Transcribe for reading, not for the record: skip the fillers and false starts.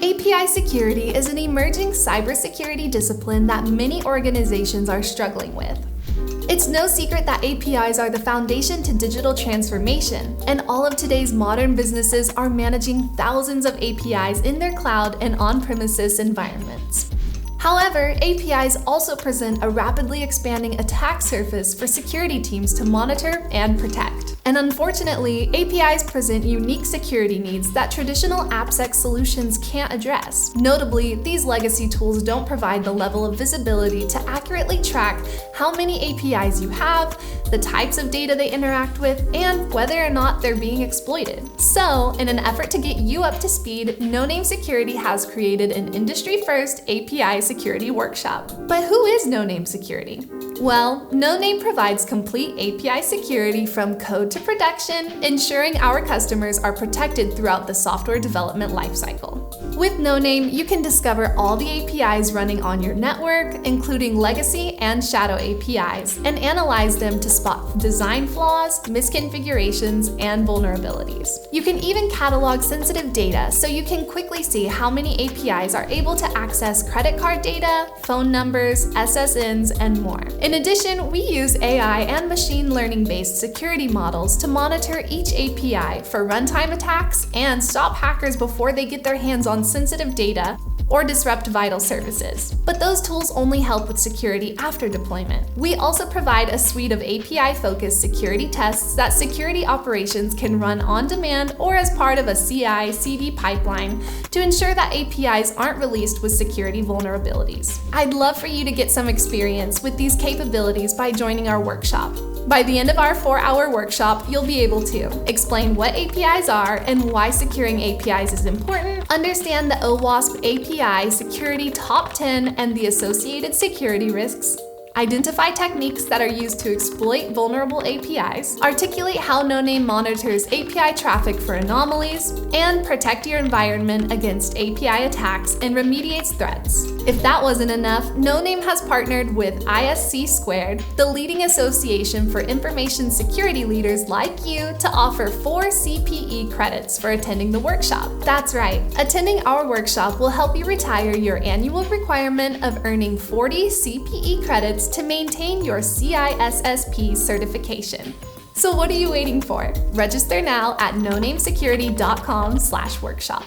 API security is an emerging cybersecurity discipline that many organizations are struggling with. It's no secret that APIs are the foundation to digital transformation, and all of today's modern businesses are managing thousands of APIs in their cloud and on-premises environments. However, APIs also present a rapidly expanding attack surface for security teams to monitor and protect. And unfortunately, APIs present unique security needs that traditional AppSec solutions can't address. Notably, these legacy tools don't provide the level of visibility to accurately track how many APIs you have, the types of data they interact with, and whether or not they're being exploited. So, in an effort to get you up to speed, Noname Security has created an industry-first API security workshop. But who is Noname Security? Well, Noname provides complete API security from code to production, ensuring our customers are protected throughout the software development lifecycle. With Noname, you can discover all the APIs running on your network, including legacy and shadow APIs, and analyze them to spot design flaws, misconfigurations, and vulnerabilities. You can even catalog sensitive data so you can quickly see how many APIs are able to access credit card data, phone numbers, SSNs, and more. In addition, we use AI and machine learning-based security models to monitor each API for runtime attacks and stop hackers before they get their hands on sensitive data or disrupt vital services. But those tools only help with security after deployment. We also provide a suite of API-focused security tests that security operations can run on demand or as part of a CI/CD pipeline to ensure that APIs aren't released with security vulnerabilities. I'd love for you to get some experience with these capabilities by joining our workshop. By the end of our 4-hour workshop, you'll be able to explain what APIs are and why securing APIs is important, understand the OWASP API Security Top 10 and the associated security risks, identify techniques that are used to exploit vulnerable APIs, articulate how Noname monitors API traffic for anomalies, and protect your environment against API attacks and remediates threats. If that wasn't enough, Noname has partnered with ISC², the leading association for information security leaders like you, to offer 4 CPE credits for attending the workshop. That's right, attending our workshop will help you retire your annual requirement of earning 40 CPE credits to maintain your CISSP certification. So what are you waiting for? Register now at nonamesecurity.com/workshop.